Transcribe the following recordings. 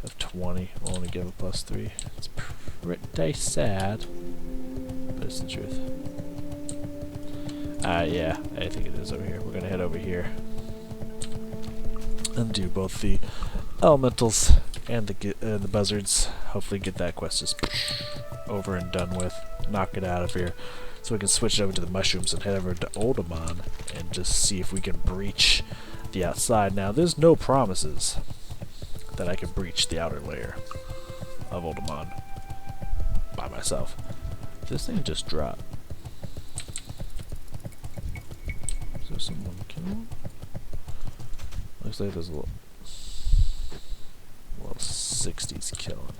of 20 will only give a +3. It's pretty sad, but it's the truth. Yeah, I think it is over here. We're gonna head over here and do both the elementals and the buzzards. Hopefully get that quest just over and done with. Knock it out of here. So we can switch it over to the mushrooms and head over to Oldemon and just see if we can breach the outside. Now, there's no promises that I can breach the outer layer of Oldemon by myself. This thing just dropped. Is there someone killing? Looks like there's a little 60s killing.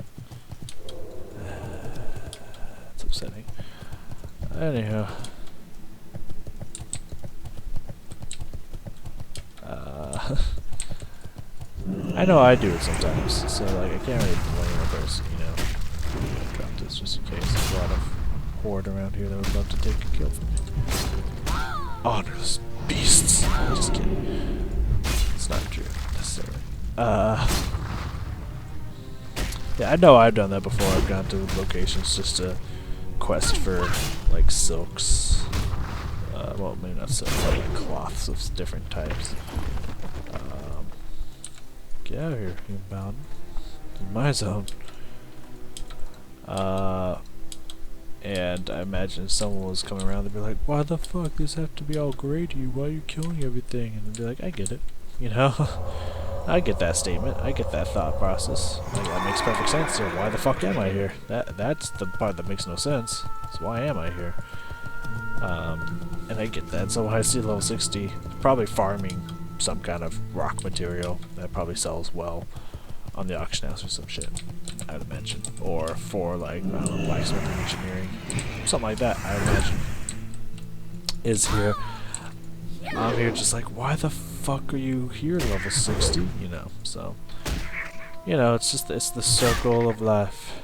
It's upsetting. Anyhow. I know I do it sometimes, so like I can't really blame a person, you know. Drop this just in case. There's a lot of horde around here that would love to take a kill from me. Honorless beasts. Just kidding. It's not true necessarily. Yeah, I know I've done that before. I've gone to locations just to quest for like silks. Well, maybe not silk, but like cloths of different types. Get out of here, you bound. This is my zone. And I imagine if someone was coming around, they'd be like, "Why the fuck does this have to be all grady? Why are you killing everything?" And they'd be like, "I get it," you know. I get that statement. I get that thought process. Like, that makes perfect sense. So why the fuck am I here? That's the part that makes no sense. So why am I here? And I get that. So when I see level 60, probably farming some kind of rock material that probably sells well on the auction house or some shit, I would imagine. Or for like, I don't know, blacksmithing, engineering, something like that, I would imagine, is here. I'm here just like, why the fuck are you here level 60? You know, so, you know, it's just, it's the circle of life.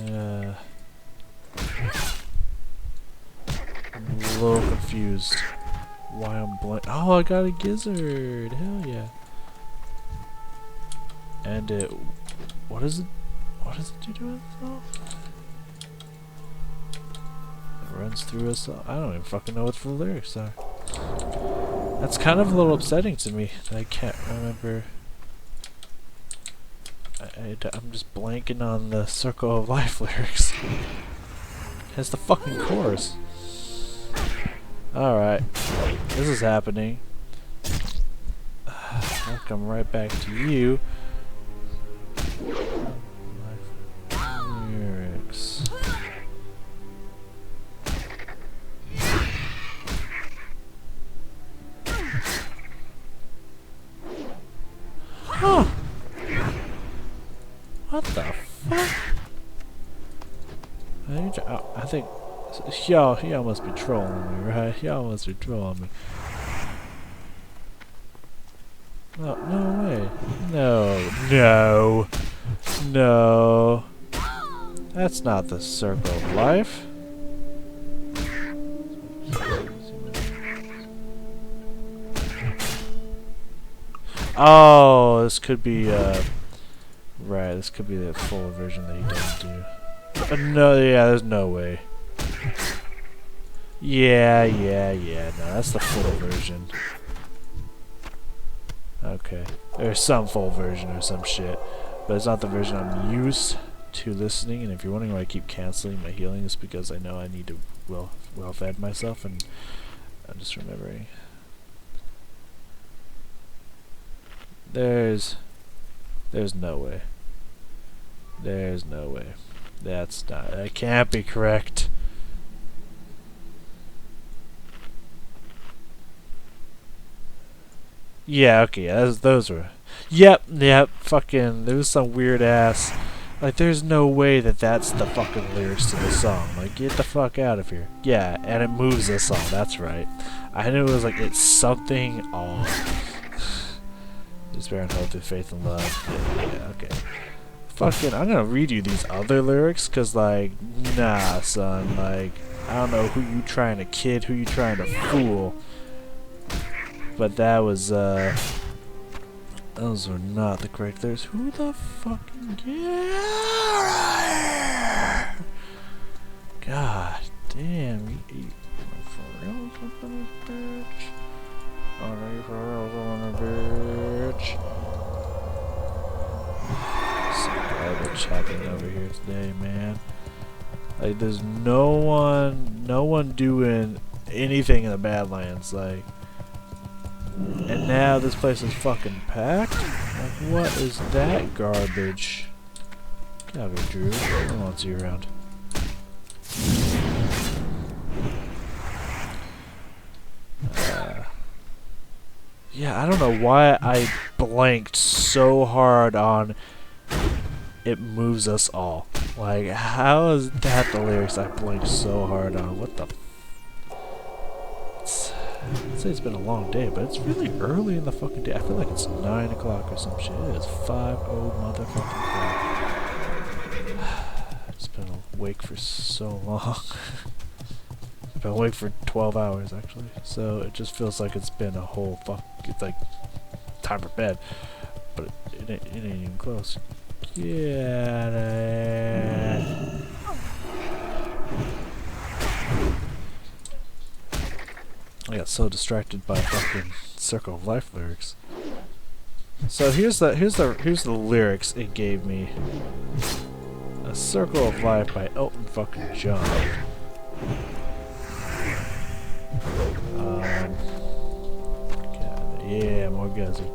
I'm a little confused why I'm blank. Oh, I got a gizzard. Hell yeah. And it, what does it do to itself? It runs through us all. I don't even fucking know what the lyrics are. That's kind of a little upsetting to me that I can't remember. I'm just blanking on the Circle of Life lyrics. It has the fucking chorus. Alright. This is happening. I'll come right back to you. Lyrics. Huh. What the fuck? I think y'all must be trolling me, right? Y'all must be trolling me. Oh, no way. No. That's not the Circle of Life. Oh, this could be, right, this could be the full version that he doesn't do. No, yeah, there's no way. Yeah, no, that's the full version. Okay. There's some full version or some shit, but it's not the version I'm used to listening, and if you're wondering why I keep canceling my healing, it's because I know I need to well-fed myself, and I'm just remembering. There's no way. There's no way. That can't be correct. Yeah, okay, those were. Yep, fucking, there was some weird ass. Like, there's no way that that's the fucking lyrics to the song. Like, get the fuck out of here. Yeah, and it moves the song, that's right. I knew it was like, it's something on. Despair and hope through faith and love. Yeah, okay. Fucking, I'm gonna read you these other lyrics, cause like, nah, son, like, I don't know who you trying to kid, who you trying to fool, but that was, Those are not the correct lyrics. Who the fucking get out of here? God damn, you for real something, bitch? Oh, no, you for real something, bitch? Some garbage happening over here today, man. Like, there's no one doing anything in the Badlands, like. And now this place is fucking packed? Like, what is that garbage? Get out of here, Drew. I don't want to see you around. Yeah, I don't know why I blanked so hard on it moves us all. Like, how is that the lyrics I blinked so hard on? What the I'd say it's been a long day, but it's really early in the fucking day. I feel like it's 9 o'clock or some shit. It is 5:00 motherfucking o'clock. It's been awake for so long. I've been awake for 12 hours, actually. So it just feels like it's been a whole it's like time for bed. But it ain't even close. Get it. I got so distracted by fucking Circle of Life lyrics. So here's the lyrics it gave me. A Circle of Life by Elton fucking John. Yeah, more guys. You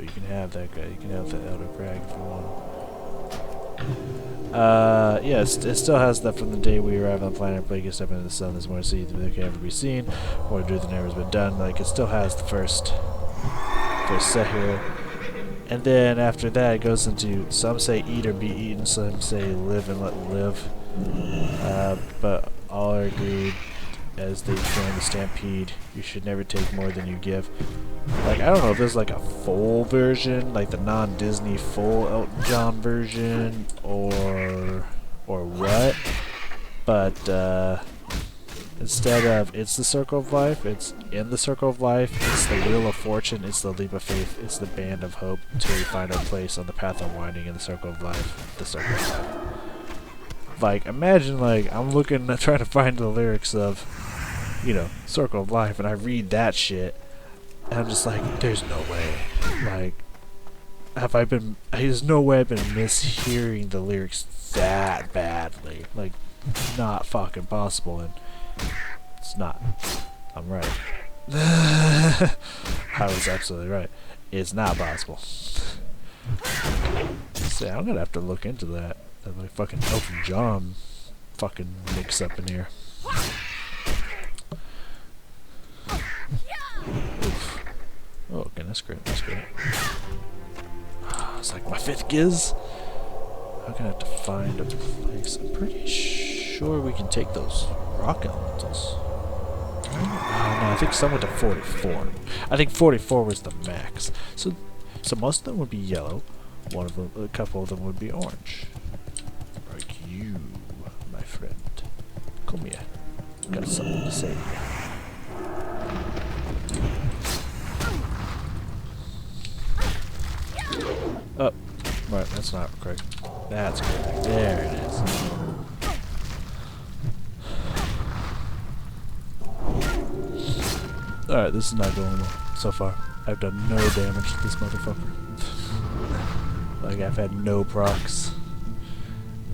can have that guy. You can have that Elder Crag if you want. Yes, it still has that from the day we arrived on the planet. Plague is stepping into the sun. There's more to see than can ever be seen. More to do than ever has been done. Like, it still has the first set here. And then after that, it goes into some say eat or be eaten, some say live and let live. But all are agreed as they join the stampede. You should never take more than you give. Like, I don't know if there's like a full version, like the non-Disney full Elton John version, or what. But instead of it's the Circle of Life, it's in the Circle of Life, it's the Wheel of Fortune, it's the Leap of Faith, it's the Band of Hope, till we find our place on the path unwinding in the Circle of Life, the Circle of Life. Like, imagine, like, I'm looking, trying to find the lyrics of, you know, Circle of Life, and I read that shit, and I'm just like, there's no way. Like, there's no way I've been mishearing the lyrics that badly. Like, not fucking possible, and it's not. I'm right. I was absolutely right. It's not possible. So I'm gonna have to look into that. That like fucking Elton John fucking mix up in here. Oof. Oh, okay, that's great. That's great. It's like my 5th giz. I'm gonna have to find a place. I'm pretty sure we can take those rock elementals. Oh no, I think some went to 44. I think 44 was the max. So most of them would be yellow. One of them, a couple of them would be orange. Like you, my friend. Come here. Got something to say to you. Oh, right, that's not correct. That's correct. There it is. Alright, this is not going well so far. I've done no damage to this motherfucker. Like, I've had no procs.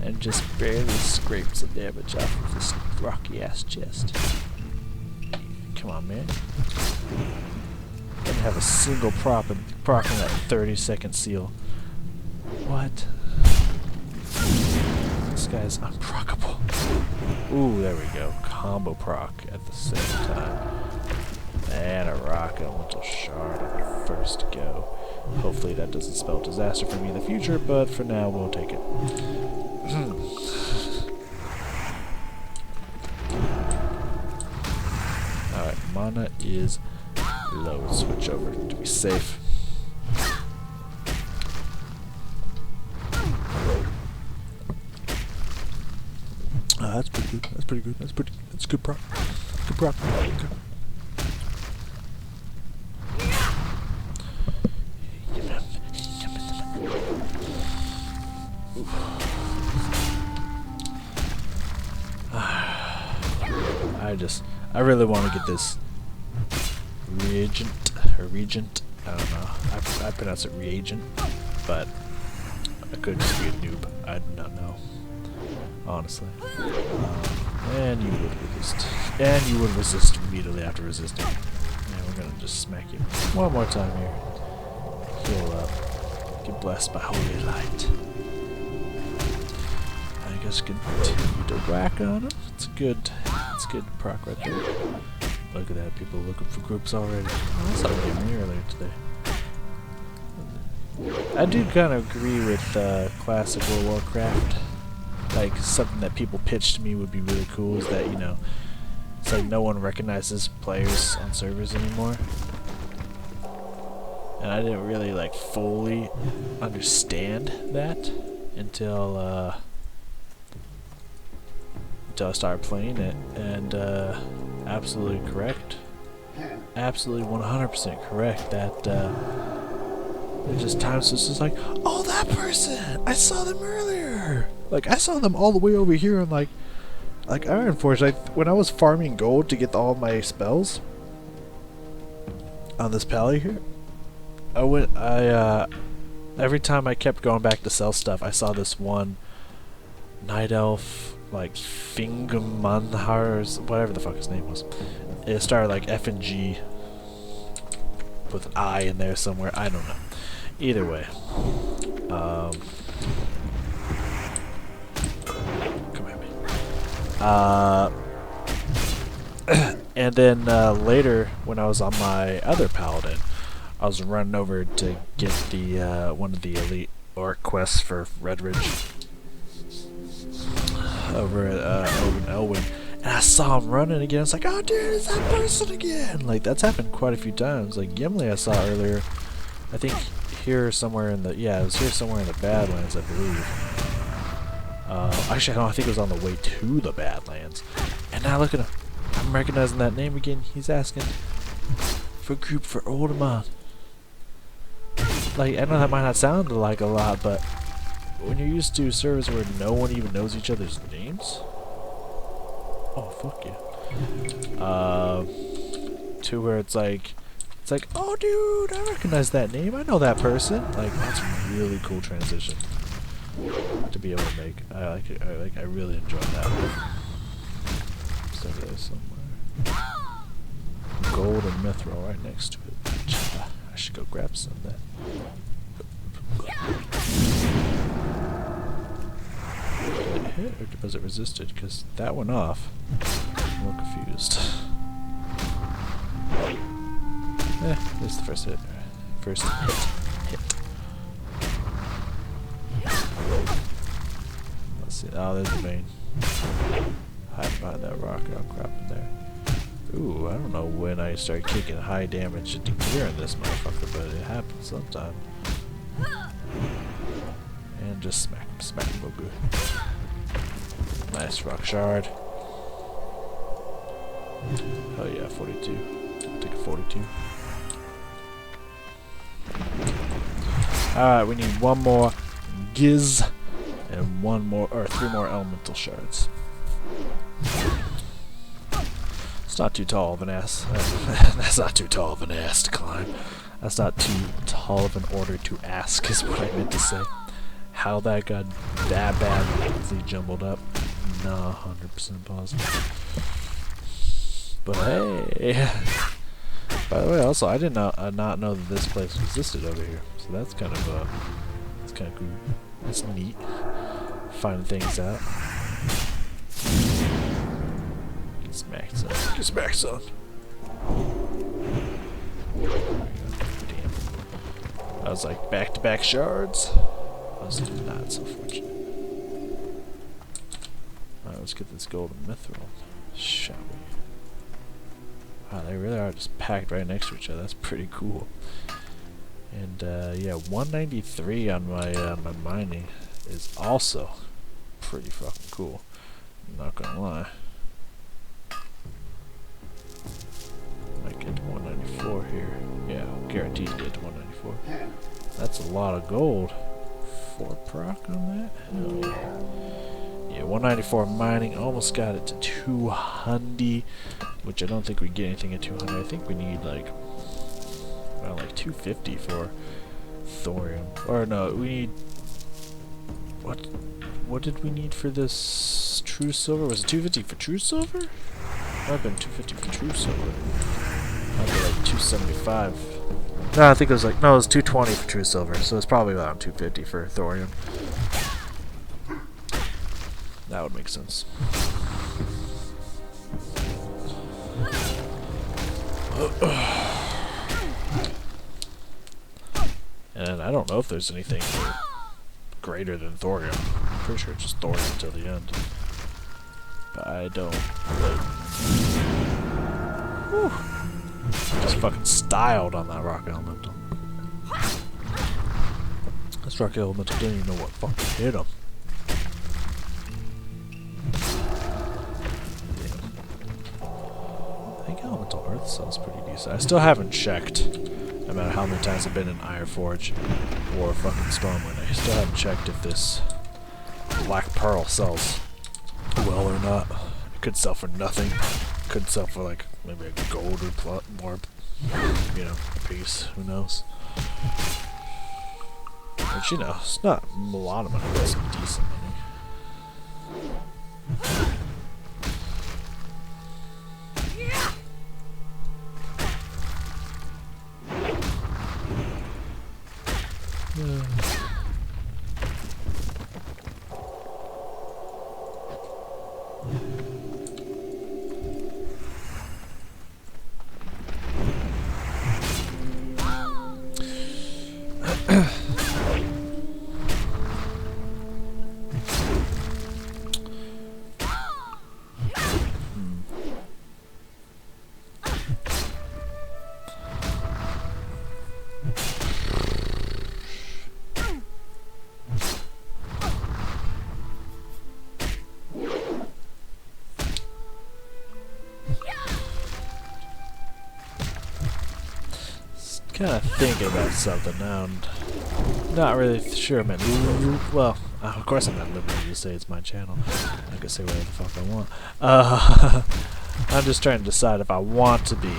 And just barely scraped some damage off of this rocky ass chest. Come on, man. Didn't have a single proc in that 30-second seal. What? This guy's unproccable. Ooh, there we go. Combo proc at the same time. And a rock elemental shard on the first go. Hopefully that doesn't spell disaster for me in the future, but for now we'll take it. Alright, mana is low. Switch over to be safe. That's pretty good. That's pretty good. That's good proc. Good proc. Okay. I really want to get this reagent, or regent, I don't know. I pronounce it reagent, but I could just be a noob. I do not know, honestly. And you would resist. And you would resist immediately after resisting. And we're gonna just smack you one more time here. Heal up. Get blessed by holy light. I guess continue to whack on him. It's good proc right there. Look at that, people looking for groups already. Oh, that's how we me earlier today. I do kind of agree with classic World of Warcraft. Like, something that people pitched to me would be really cool is that, you know, it's like no one recognizes players on servers anymore. And I didn't really, like, fully understand that until I started playing it. And absolutely correct. Absolutely 100% correct that there's just times it's just like, oh, that person! I saw them earlier! Like, I saw them all the way over here, and like Ironforge, when I was farming gold to get all my spells on this pally here, every time I kept going back to sell stuff, I saw this one night elf, like Fingamanhar, or whatever the fuck his name was. It started like F and G with an I in there somewhere. I don't know. Either way, come at me. And then later, when I was on my other paladin, I was running over to get the one of the elite orc quests for Red Ridge over at Elwyn, and I saw him running again. It's like, oh dude, it's that person again! Like, that's happened quite a few times. Like Gimli I saw earlier, I think here somewhere in the, yeah, it was here somewhere in the Badlands, I believe. Actually, I think it was on the way to the Badlands. And now look at him. I'm recognizing that name again. He's asking for a group for Oldemon. Like, I know that might not sound like a lot, but when you're used to servers where no one even knows each other's names, oh fuck yeah. To where it's like, oh dude, I recognize that name. I know that person. Like, that's a really cool transition to be able to make. I like it. I really enjoy that. So there's somewhere gold and mithril right next to it. I should go grab some of that. Did it hit or was it resisted? Because that went off. I'm a little confused. This is the first hit. First hit. Let's see. Oh, there's a vein. Hide behind that rock. I'll crop in there. Ooh, I don't know when I start kicking high damage into gear in this motherfucker, but it happens sometime. And just smack him real good. Nice rock shard. Oh yeah, 42. I'll take a 42. Alright, we need one more Giz and one more, or 3 more elemental shards. It's not too tall of an ass. That's not too tall of an ass to climb. That's not too tall of an order to ask, is what I meant to say. How that got that badly jumbled up, nah, 100% positive. But hey, by the way, also I did not know that this place existed over here, so that's kind of cool. That's neat. Finding things out. Get smacked, son. Get smacked, son. Damn. I was like back-to-back shards. I was not so fortunate. Alright, let's get this golden mithril, shall we? Wow, they really are just packed right next to each other. That's pretty cool. And yeah, 193 on my my mining is also pretty fucking cool. I'm not gonna lie. Might get to 194 here. Yeah, guaranteed to get to 194. That's a lot of gold. 4 proc on that? Hell yeah. Yeah, 194 mining, almost got it to 200, which I don't think we get anything at 200. I think we need like, well, like 250 for thorium. Or no, we need, what did we need for this true silver? Was it 250 for true silver? Might have been 250 for true silver. Might be like 275. No, I think it was like, no, it was 220 for true silver, so it's probably around 250 for thorium. That would make sense. And I don't know if there's anything greater than thorium. I'm pretty sure it's just thorium until the end. But I don't. Whew. Just fucking styled on that rock elemental. This rock elemental didn't even know what fucking hit him. I think elemental earth sounds pretty decent. I still haven't checked, no matter how many times I've been in Ironforge or fucking Stormwind. I still haven't checked if this black pearl sells well or not. It could sell for nothing. It could sell for like maybe a gold or more, you know, a piece. Who knows? But you know, it's not a lot of money, but it's decent money. Kind of thinking about something now, and not really sure. Man, well, of course I'm not liberty to say it's my channel. I can say whatever the fuck I want. I'm just trying to decide if I want to be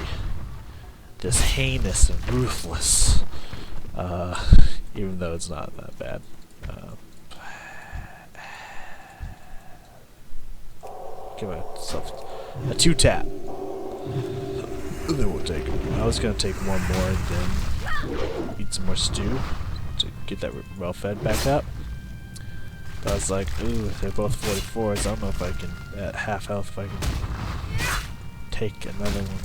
this heinous and ruthless, even though it's not that bad. Give myself a 2-tap. And then we'll take it. I was gonna take one more and then eat some more stew to get that well fed back up. But I was like, ooh, they're both 44s. I don't know if I can, at half health, if I can take another one.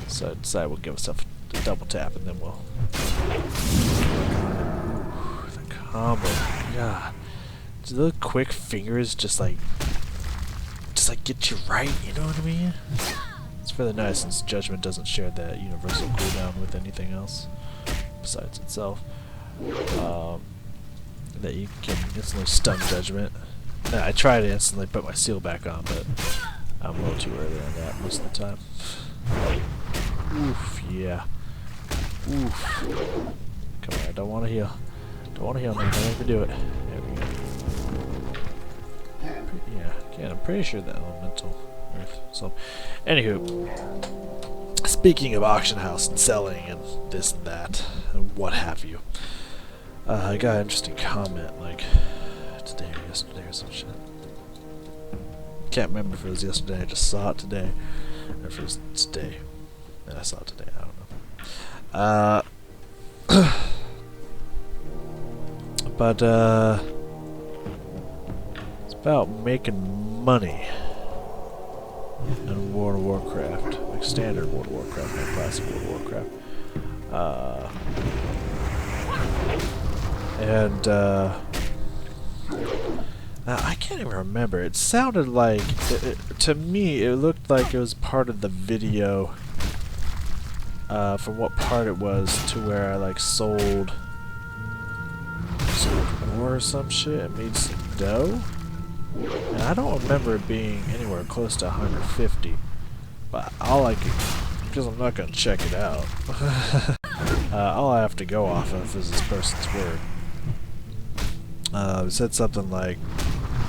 So I decided we'll give ourselves a double tap and then we'll. Ooh, the combo, God. Do the quick fingers just like get you right? You know what I mean? It's really nice since Judgment doesn't share that universal cooldown with anything else besides itself. That you can instantly stun Judgment. Now, I try to instantly put my seal back on, but I'm a little too early on that most of the time. Oof, yeah. Oof. Come on, I don't want to heal. Don't want to heal, man. Don't make me do it. There we go. Yeah, again, I'm pretty sure that elemental earth. So, anywho, speaking of auction house and selling and this and that and what have you, I got an interesting comment like today or yesterday or some shit. Can't remember if it was yesterday. I just saw it today, or if it was today and I saw it today. I don't know. But it's about making money in World of Warcraft, like standard World of Warcraft, not classic World of Warcraft. I can't even remember. It sounded like, to me, it looked like it was part of the video, from what part it was, to where I like sold ore or some shit and made some dough. And I don't remember it being anywhere close to 150, but because I'm not gonna check it out. All I have to go off of is this person's word. Said something like,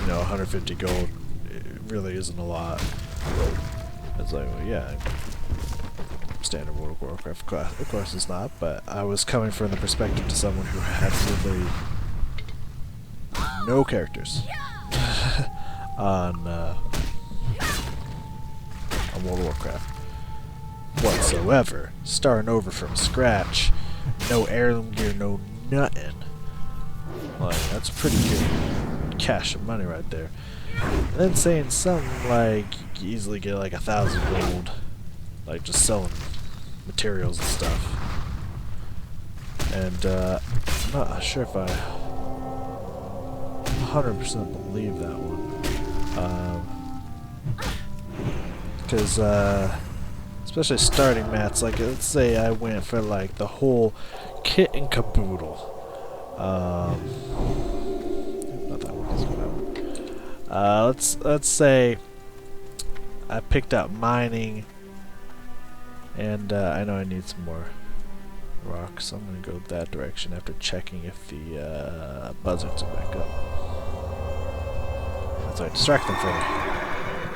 150 gold. It really isn't a lot. It's like, well, yeah, standard World of Warcraft. Of course it's not, but I was coming from the perspective to someone who had really no characters on World of Warcraft whatsoever. Starting over from scratch, no heirloom gear, no nothing. Like, that's pretty good cash of money right there. And then saying something like you easily get like 1,000 gold, like just selling materials and stuff. And I'm not sure if I 100% believe that one. Because especially starting mats, like let's say I went for like the whole kit and caboodle. Not that one, let's go that one. Let's say I picked up mining, and I know I need some more rocks, so I'm gonna go that direction after checking if the buzzards are back up. That's right, distract them further.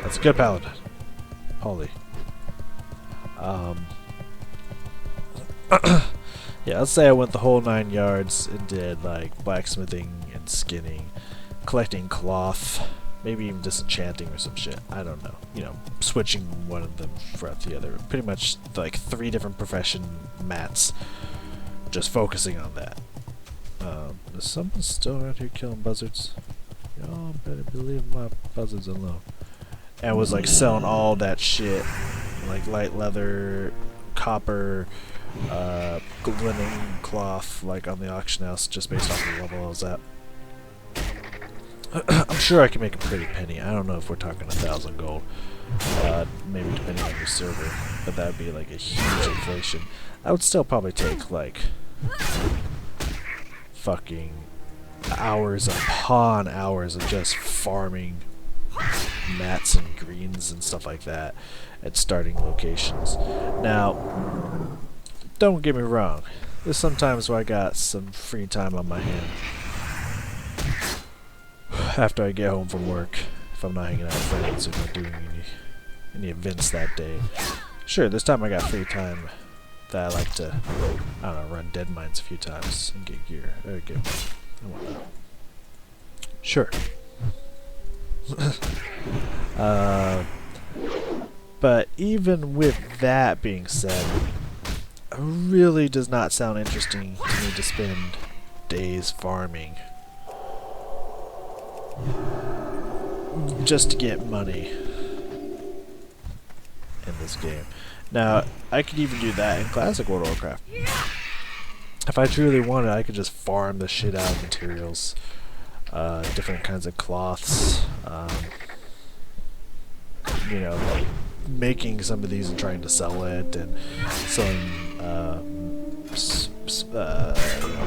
That's a good paladin. Holy. Yeah, let's say I went the whole 9 yards and did like blacksmithing and skinning, collecting cloth, maybe even disenchanting or some shit. I don't know. Switching one of them throughout the other. Pretty much like 3 different profession mats. Just focusing on that. Is someone still around here killing buzzards? Y'all better believe my buzzards alone. And was like selling all that shit, like light leather, copper, linen cloth, like on the auction house, just based off the level I was at. I'm sure I can make a pretty penny. I don't know if we're talking 1,000 gold, maybe depending on your server, but that would be like a huge inflation. I would still probably take like fucking hours upon hours of just farming mats and greens and stuff like that at starting locations. Now, don't get me wrong, there's sometimes where I got some free time on my hand after I get home from work, if I'm not hanging out with friends or not doing any events that day. Sure, this time I got free time that I like to, I don't know, run dead mines a few times and get gear, or get money and whatnot. Sure. But even with that being said, it really does not sound interesting to me to spend days farming just to get money in this game. Now, I could even do that in Classic World of Warcraft. If I truly wanted, I could just farm the shit out of materials, different kinds of cloths, like making some of these and trying to sell it, and selling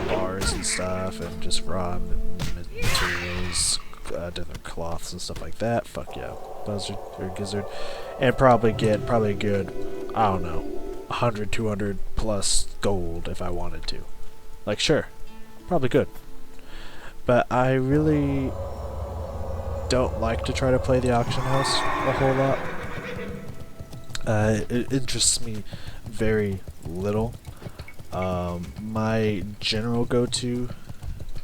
bars and stuff, and just raw materials, different cloths and stuff like that. Fuck yeah, buzzard or gizzard, and probably get a good, I don't know, 100, 200 plus gold if I wanted to. Like, sure, probably could, but I really don't like to try to play the auction house a whole lot. It interests me very little. My general go-to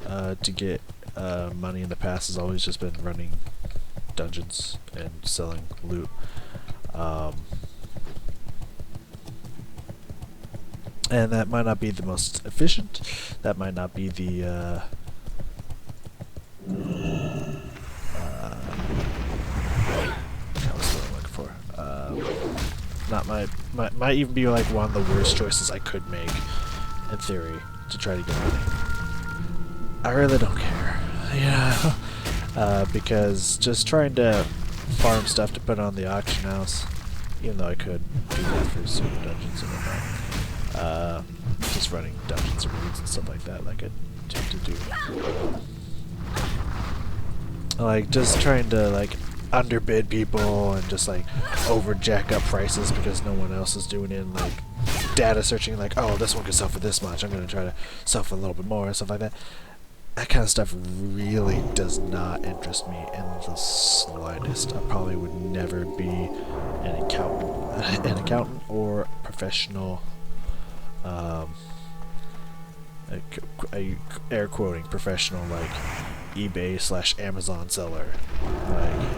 to get money in the past has always just been running dungeons and selling loot. And that might not be the most efficient. That might not be the not might even be like one of the worst choices I could make in theory to try to get money. I really don't care, because just trying to farm stuff to put on the auction house, even though I could do that for super dungeons and whatnot, just running dungeons and raids and stuff like that, like I tend to do. Like just trying to like underbid people and just like over jack up prices because no one else is doing it, and like data searching like, oh, this one could sell for this much, I'm gonna try to sell for a little bit more and stuff like that. that kind of stuff really does not interest me in the slightest. I probably would never be an accountant or professional, air quoting professional, like eBay/Amazon seller. Like,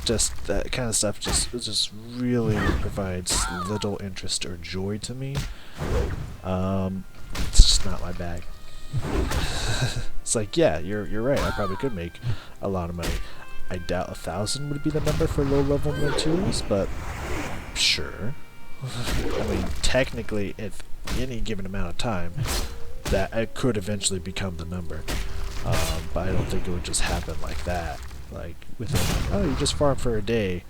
just that kind of stuff just really provides little interest or joy to me. It's just not my bag. It's like, yeah, you're right. I probably could make a lot of money. I doubt 1,000 would be the number for low-level materials, but sure. I mean, technically, if any given amount of time, that it could eventually become the number. But I don't think it would just happen like that. Like within, oh, you just farm for a day,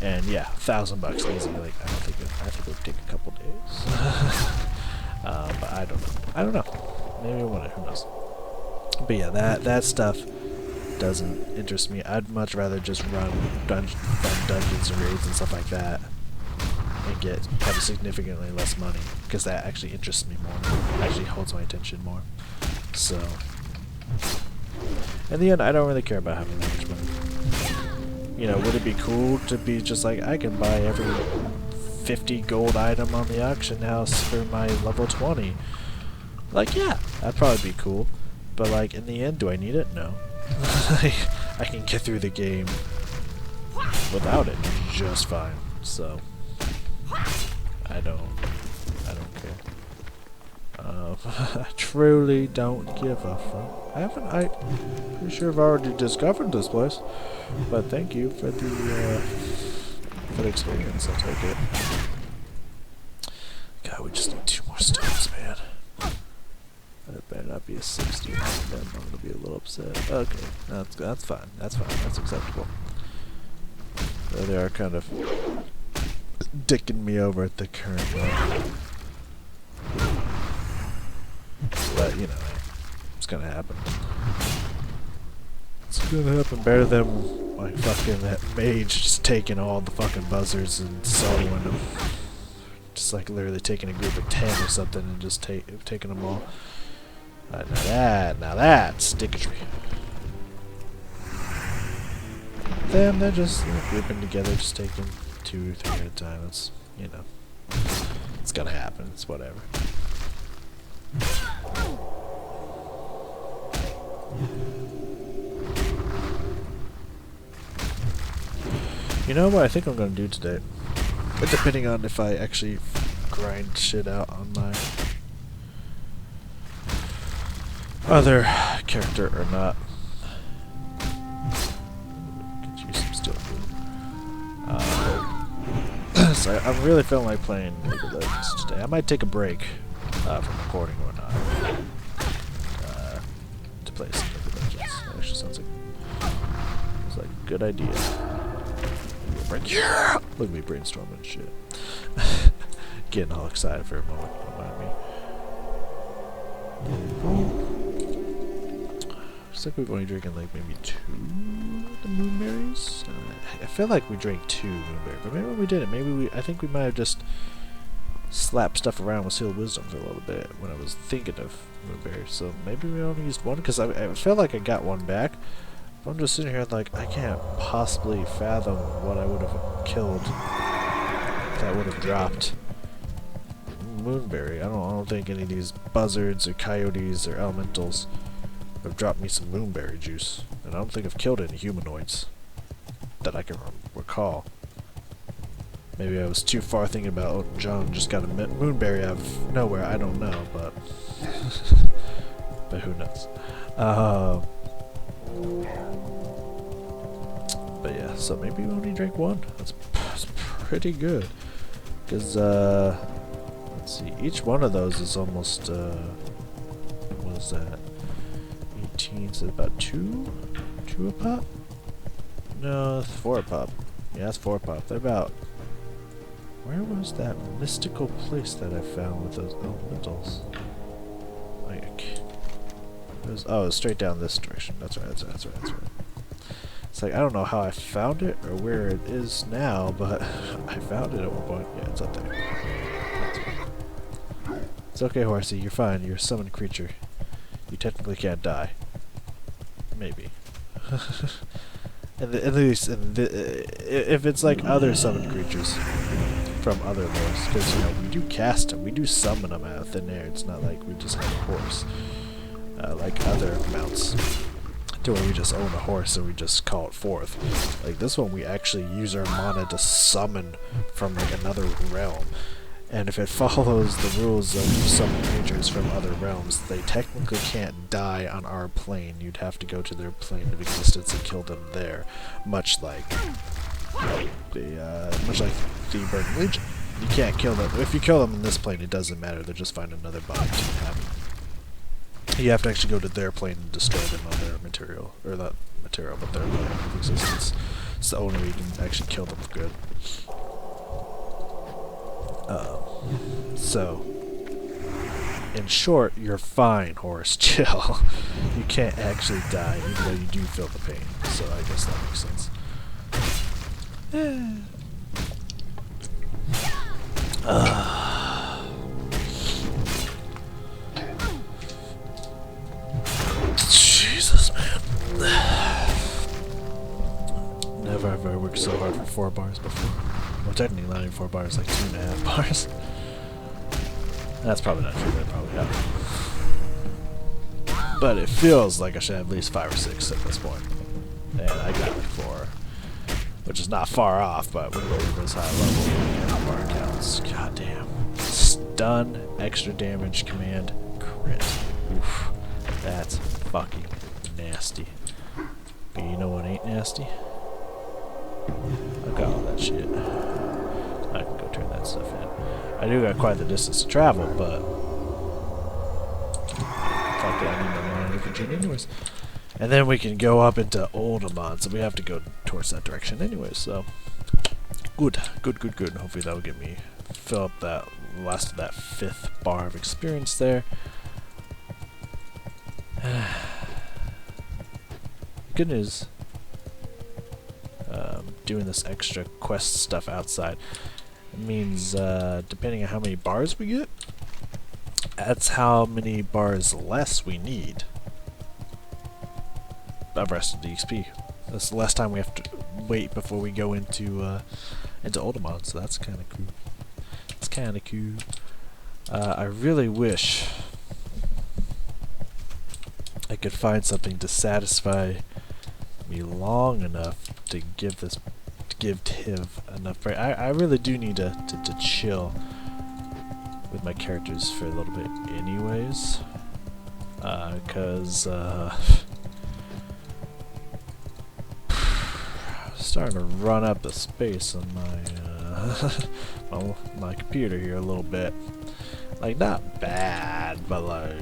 and yeah, $1,000 easy. Like I think it would take a couple days. But I don't know. Maybe one, who knows? But yeah, that stuff doesn't interest me. I'd much rather just run dungeons and raids and stuff like that, and have significantly less money, because that actually interests me more. Actually holds my attention more. So, in the end, I don't really care about having that much money. You know, would it be cool to be just like, I can buy every 50 gold item on the auction house for my level 20? Like, yeah, that'd probably be cool. But like, in the end, do I need it? No. I can get through the game without it just fine. So, I don't care. I truly don't give a fuck. I'm pretty sure I've already discovered this place. But thank you for the experience. I'll take it. God, we just need 2 more stones, man. That better not be a 60. Then I'm gonna be a little upset. Okay, that's fine. That's fine. That's acceptable. So they are kind of dicking me over at the current moment. But you know, it's gonna happen. It's gonna happen better than like fucking that mage just taking all the fucking buzzards and soloing them. Just like literally taking a group of 10 or something and just taking them all. Now that's dicketry. Then they're just grouping together, just taking 2 or 3 at a time. It's, you know, it's gonna happen. It's whatever. You know what I think I'm gonna do today? Depending on if I actually grind shit out on my other character or not. Get you some steel food. So I'm really feeling like playing League of Legends today. I might take a break from recording or not to play some League of Legends. That actually sounds like a good idea. Yeah! Look at me brainstorming and shit. Getting all excited for a moment. Don't mind me. Looks like we've only drinking like maybe 2 of the moonberries. I feel like we drank 2 moonberries, but maybe we didn't. I think we might have just slapped stuff around with Seal Wisdom for a little bit when I was thinking of moonberries. So maybe we only used 1, because I feel like I got 1 back. I'm just sitting here like, I can't possibly fathom what I would have killed that would have dropped moonberry. I don't think any of these buzzards or coyotes or elementals have dropped me some moonberry juice, and I don't think I've killed any humanoids that I can recall. Maybe I was too far thinking about, oh, John just got a moonberry out of nowhere. I don't know, but but who knows? But yeah, so maybe we only drank 1. That's pretty good. Because, let's see, each one of those is almost, what is that? 18, so about 2 a pop? No, 4 a pop. Yeah, that's 4 a pop. They're about, where was that mystical place that I found with those elementals? Like, oh, it was straight down this direction. That's right. It's like, I don't know how I found it or where it is now, but I found it at one point. Yeah, it's up there. It's okay, Horsey. You're fine. You're a summoned creature. You technically can't die. Maybe. At least if it's like other summoned creatures from other lores, because you know we do cast them, we do summon them out of thin air. It's not like we just have a horse, like other mounts, to where we just own a horse and we just call it forth. Like this one, we actually use our mana to summon from like another realm. And if it follows the rules of some creatures from other realms, they technically can't die on our plane. You'd have to go to their plane of existence and kill them there, much like the Burning Legion. You can't kill them. If you kill them in this plane, it doesn't matter. They'll just find another body to inhabit. You have to actually go to their plane and destroy them on their material, or not material, but their plane of existence. It's the only way you can actually kill them for good. So, in short, you're fine, horse. Chill. You can't actually die, even though you do feel the pain. So I guess that makes sense. Jesus, man. Never have I worked so hard for 4 bars before. Well, technically not even 4 bars, like 2.5 bars. That's probably not true, they probably have. But it feels like I should have at least 5 or 6 at this point. And I got like 4. Which is not far off, but when we're this high level, how far it counts. God damn. Stun, extra damage, command, crit. Oof. That's fucking nasty. But you know what ain't nasty? I've got all that shit. I can go turn that stuff in. I do got quite the distance to travel, but fuck it, I need my mana to continue anyways. And then we can go up into Oldemon, so we have to go towards that direction anyways, so good. Hopefully that will get me fill up that last of that 5th bar of experience there. Good news. Doing this extra quest stuff outside means depending on how many bars we get, that's how many bars less we need of rest of the XP. That's the less time we have to wait before we go into Oldemon, so that's kind of cool. It's kind of cool. I really wish I could find something to satisfy me long enough to give Tiv enough break. I really do need to chill with my characters for a little bit anyways, because starting to run up the space on my my computer here a little bit. Like, not bad, but like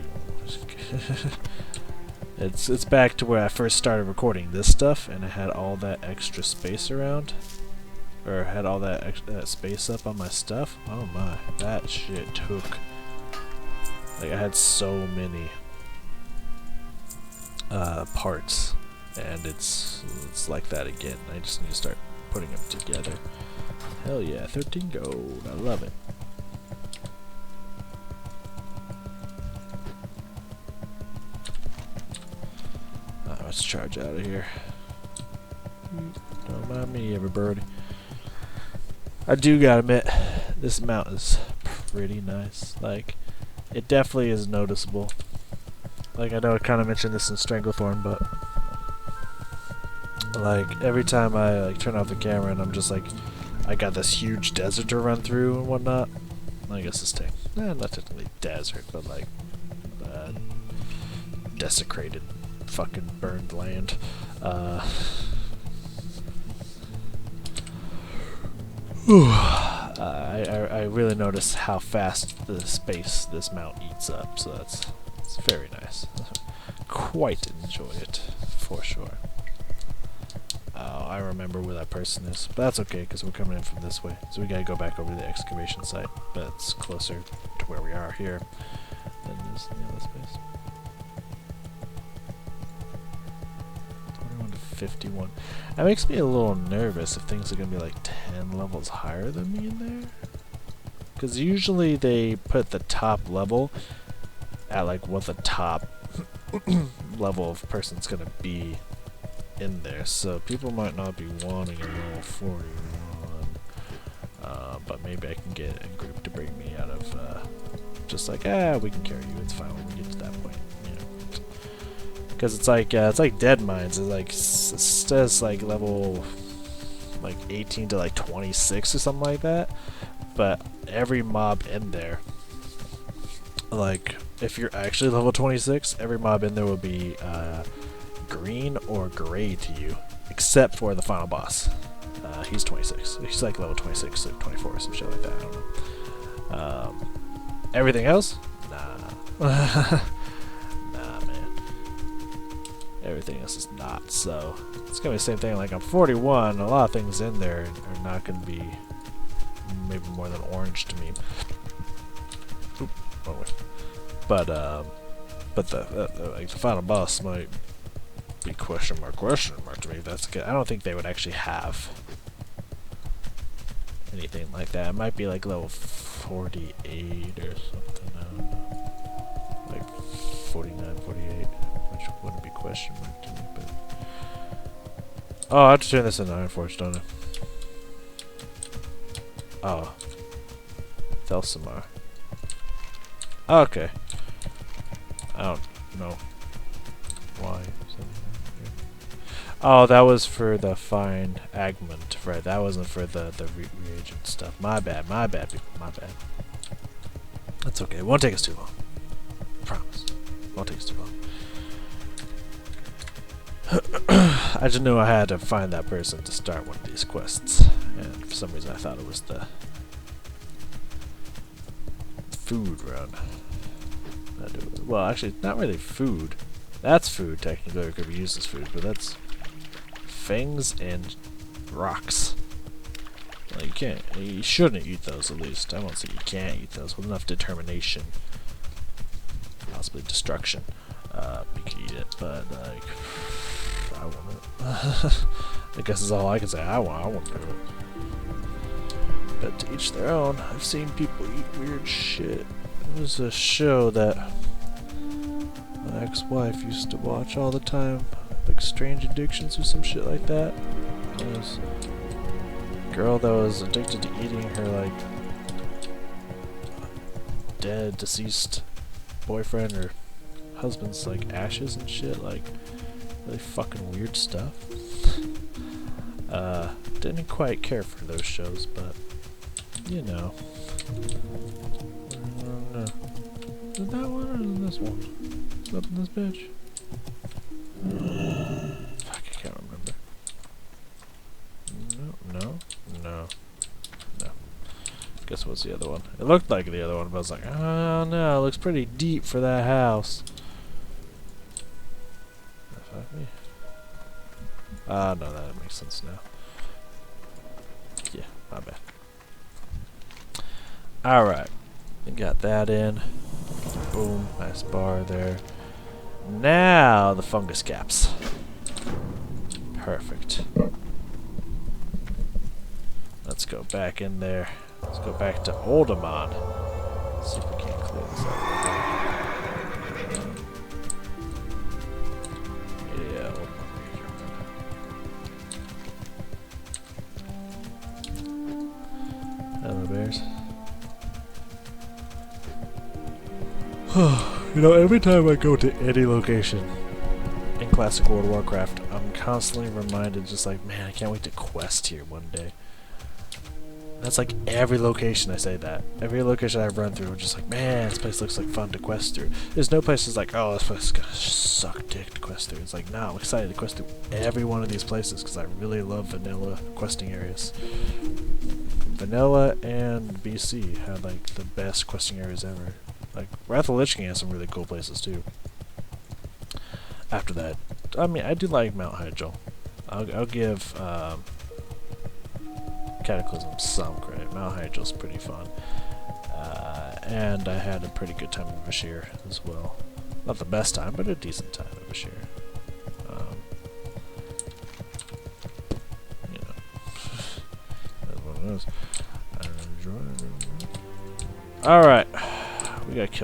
it's back to where I first started recording this stuff, and I had all that extra space around, or had all that space up on my stuff. Oh my, that shit took. Like, I had so many parts, and it's like that again. I just need to start putting them together. Hell yeah, 13 gold. I love it. Let's charge out of here. Don't mind me, everybody. I do gotta admit, this mount is pretty nice. Like, it definitely is noticeable. Like, I know I kind of mentioned this in Stranglethorn, but like, every time I like turn off the camera and I'm just like, I got this huge desert to run through and whatnot. I guess this thing, not technically desert, but like desecrated, fucking burned land. I really notice how fast the space this mount eats up, so it's very nice. Quite enjoy it, for sure. I remember where that person is, but that's okay because we're coming in from this way, so we gotta go back over to the excavation site, but it's closer to where we are here than this in the other space. 21 to 51. That makes me a little nervous if things are gonna be like 10 levels higher than me in there, because usually they put the top level at like what the top level of person's gonna be in there. So people might not be wanting a level 41, but maybe I can get a group to bring me out of just like, we can carry you. It's fine when we get to that point. Because it's like Dead Mines. It's like says like level like 18 to like 26 or something like that. But every mob in there, like if you're actually level 26, every mob in there will be green or gray to you, except for the final boss. He's 26. He's like level 26 or 24 or some shit like that. I don't know. Everything else, nah. Everything else is not, so it's gonna be the same thing. Like I'm 41, a lot of things in there are not gonna be maybe more than orange to me. Oop, wrong way. But the like the final boss might be question mark to me. That's good. I don't think they would actually have anything like that. It might be like level 48 or something. I don't know, like 49, 48. Which wouldn't be question mark to me, but oh, I have to turn this into Iron Forge, don't I? Oh, Thelsamar. Okay, I don't know why. Oh, that was for the fine agment, right? That wasn't for the reagent stuff. My bad, people, my bad. That's okay. It won't take us too long. Promise. It won't take us too long. I just knew I had to find that person to start one of these quests, and for some reason I thought it was the food run. Well, actually, not really food. That's food, technically, or it could be used as food, but that's fangs and rocks. Well, you shouldn't eat those, at least. I won't say you can't eat those with enough determination. Possibly destruction. You can eat it, but, like, I want it. I guess is all I can say. I want to do it. But to each their own. I've seen people eat weird shit. There was a show that my ex-wife used to watch all the time, like Strange Addictions or some shit like that. There was a girl that was addicted to eating her, like, dead, deceased boyfriend or husband's, like, ashes and shit, like, really fucking weird stuff. Didn't quite care for those shows, but, you know. Is it that one or is it this one? Is it up in this bitch? Fuck, I can't remember. No. Guess what's the other one? It looked like the other one, but I was like, oh no, it looks pretty deep for that house. No, that makes sense now. Yeah, my bad. Alright. We got that in. Boom, nice bar there. Now the fungus caps. Perfect. Let's go back in there. Let's go back to Oldemon. See if we can't clear this out. Yeah, hello, bears. You know, every time I go to any location in Classic World of Warcraft, I'm constantly reminded, just like, man, I can't wait to quest here one day. That's like every location I say that. Every location I've run through, I'm just like, man, this place looks like fun to quest through. There's no place that's like, oh, this place is gonna suck dick to quest through. It's like, nah, I'm excited to quest through every one of these places because I really love vanilla questing areas. Vanilla and BC had like the best questing areas ever. Like, Wrath of the Lich King has some really cool places too. After that, I mean, I do like Mount Hyjal. I'll give Cataclysm some credit. Mount Hyjal's pretty fun. And I had a pretty good time at Vashir as well. Not the best time, but a decent time at Vashir. You know. That's what it is. I enjoy it. Alright. We got killed.